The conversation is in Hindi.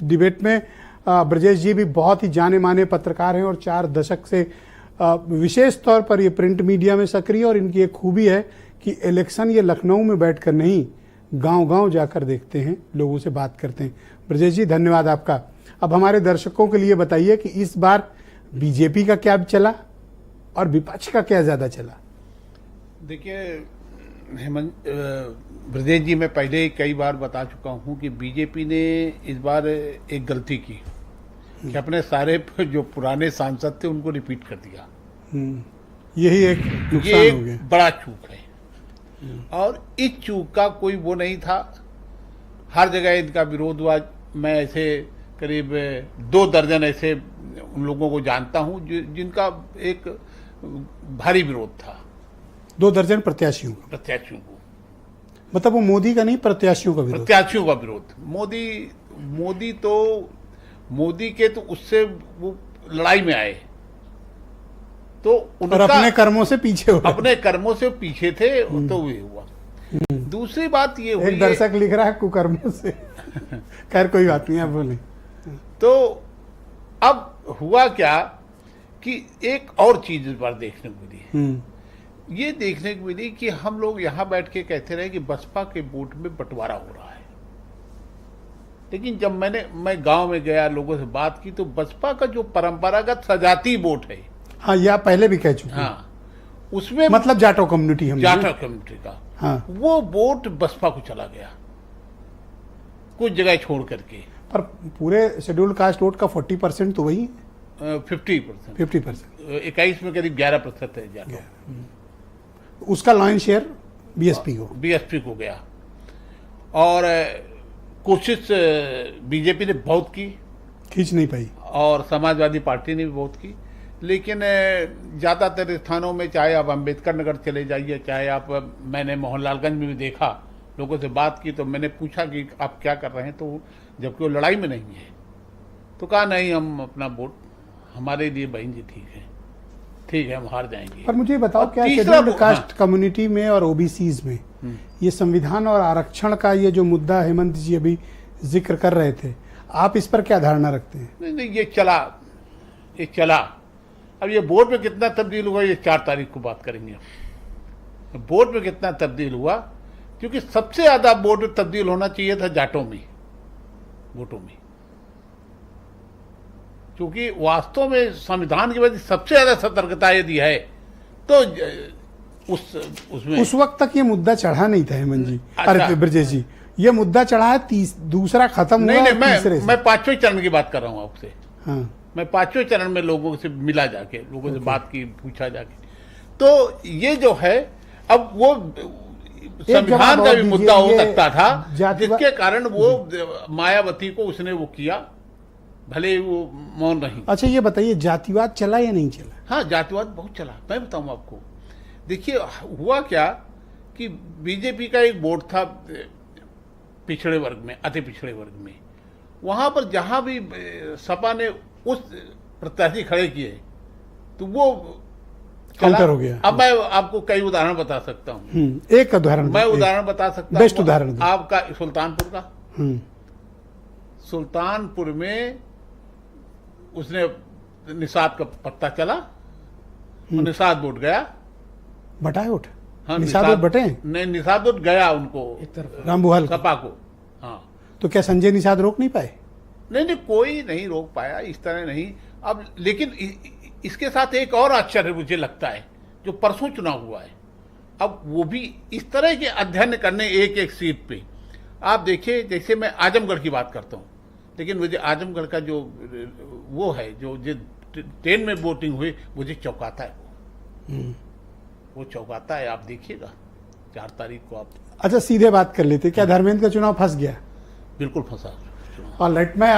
डिबेट में ब्रजेश जी भी बहुत ही जाने माने पत्रकार हैं और 4 दशक से विशेष तौर पर ये प्रिंट मीडिया में सक्रिय, और इनकी एक खूबी है कि इलेक्शन ये लखनऊ में बैठकर नहीं, गांव-गांव जाकर देखते हैं, लोगों से बात करते हैं। ब्रजेश जी धन्यवाद आपका। अब हमारे दर्शकों के लिए बताइए कि इस बार बीजेपी का क्या चला और विपक्ष का क्या ज्यादा चला? देखिए हेमंत, ब्रजेश जी, मैं पहले कई बार बता चुका हूं कि बीजेपी ने इस बार एक गलती की कि अपने सारे जो पुराने सांसद थे उनको रिपीट कर दिया। यही एक नुकसान हो गया, बड़ा चूक है। और इस चूक का कोई वो नहीं था, हर जगह इनका विरोध हुआ। मैं ऐसे करीब 2 दर्जन ऐसे उन लोगों को जानता हूं जिनका एक भारी विरोध था। 2 दर्जन प्रत्याशियों को मतलब वो मोदी का नहीं, प्रत्याशियों का विरोध। प्रत्याशियों का विरोध। मोदी के तो उससे वो लड़ाई में आए तो उनका, और अपने कर्मों से पीछे हो, अपने कर्मों से पीछे थे, तो ये हुआ। दूसरी बात ये हुई, एक दर्शक लिख रहा है कुकर्मों से खैर कोई बात नहीं, आप बोले। तो अब हुआ क्या कि एक और चीज इस बार देखने को मिली। ये देखने को मिली कि हम लोग यहां बैठ के कहते रहे कि बसपा के वोट में बंटवारा हो रहा है, लेकिन जब मैं गांव में गया, लोगों से बात की, तो बसपा का जो परंपरागत सजाती वोट है, हाँ, या पहले भी कह चुके, हाँ, उसमें मतलब जाटो कम्युनिटी, जाटो कम्युनिटी का, हाँ, वो वोट बसपा को चला गया कुछ जगह छोड़ करके। पर पूरे शेड्यूल कास्ट वोट का 40% तो वही 50%, 21 में करीब 11% है जाटो। उसका लाइन शेयर बीएसपी को गया। और कोशिश बीजेपी ने बहुत की, खींच नहीं पाई, और समाजवादी पार्टी ने भी बहुत की, लेकिन ज़्यादातर स्थानों में, चाहे आप अम्बेडकर नगर चले जाइए, चाहे आप, मैंने मोहनलालगंज में भी देखा, लोगों से बात की, तो मैंने पूछा कि आप क्या कर रहे हैं, तो जबकि वो लड़ाई में नहीं है, तो कहा नहीं, हम अपना वोट, हमारे लिए बहन जी ठीक है, हम हार जाएंगे। पर मुझे बताओ, क्या शेड्यूल्ड कास्ट कम्युनिटी में और ओबीसीज में ये संविधान और आरक्षण का ये जो मुद्दा हेमंत जी अभी जिक्र कर रहे थे, आप इस पर क्या धारणा रखते हैं? नहीं, ये चला। अब ये वोट में कितना तब्दील हुआ, ये 4 तारीख को बात करेंगे। वोट में कितना तब्दील हुआ, क्योंकि सबसे ज्यादा वोट में तब्दील होना चाहिए था जाटों में, वोटों में, क्योंकि वास्तव में संविधान की वजह से सबसे ज्यादा सतर्कता यदि है तो उसमें उस वक्त तक ये मुद्दा चढ़ा नहीं था हेमंत जी। अच्छा, अरे ब्रजेश जी, ये मुद्दा चढ़ा है, दूसरा खत्म हुआ। नहीं, मैं 5वें चरण की बात कर रहा हूँ आपसे। हाँ, मैं 5वें चरण में लोगों से मिला जाके, लोगों से बात की, पूछा जाके, तो ये जो है, अब वो संविधान का भी मुद्दा हो सकता था, जिसके कारण वो मायावती को उसने वो किया, भले वो मौन रही। अच्छा, ये बताइए, जातिवाद चला या नहीं चला? हाँ, जातिवाद बहुत चला। मैं बताऊं आपको, देखिए हुआ क्या कि बीजेपी का एक वोट था पिछड़े वर्ग में, अति पिछड़े वर्ग में, वहां पर जहां भी सपा ने उस प्रत्याशी खड़े किए तो वो काउंटर हो गया। अब मैं आपको कई उदाहरण बता सकता हूँ। एक उदाहरण, मैं उदाहरण बता सकता हूँ, बेस्ट उदाहरण आपका सुल्तानपुर का। सुल्तानपुर में उसने निषाद का पत्ता चला, निषाद वोट गया, बटा वोट। हाँ, निषाद वोट बटे नहीं, निषाद वोट गया उनको, रामबुहाल सपा को। हाँ, तो क्या संजय निषाद रोक नहीं पाए? नहीं, कोई नहीं रोक पाया, इस तरह नहीं। अब लेकिन इसके साथ एक और आश्चर्य मुझे लगता है, जो परसों चुनाव हुआ है, अब वो भी इस तरह के अध्ययन करने एक सीट पे। आप देखिए, जैसे मैं आजमगढ़ की बात करता हूँ, लेकिन मुझे आजमगढ़ का जो वो है, जो ट्रेन में वोटिंग हुई, मुझे चौंकाता है। वो चौंकाता है, आप देखिएगा 4 तारीख को आप। अच्छा, सीधे बात कर लेते, क्या धर्मेंद्र का चुनाव फंस गया? बिल्कुल फंसा। ऑलराइट, मैं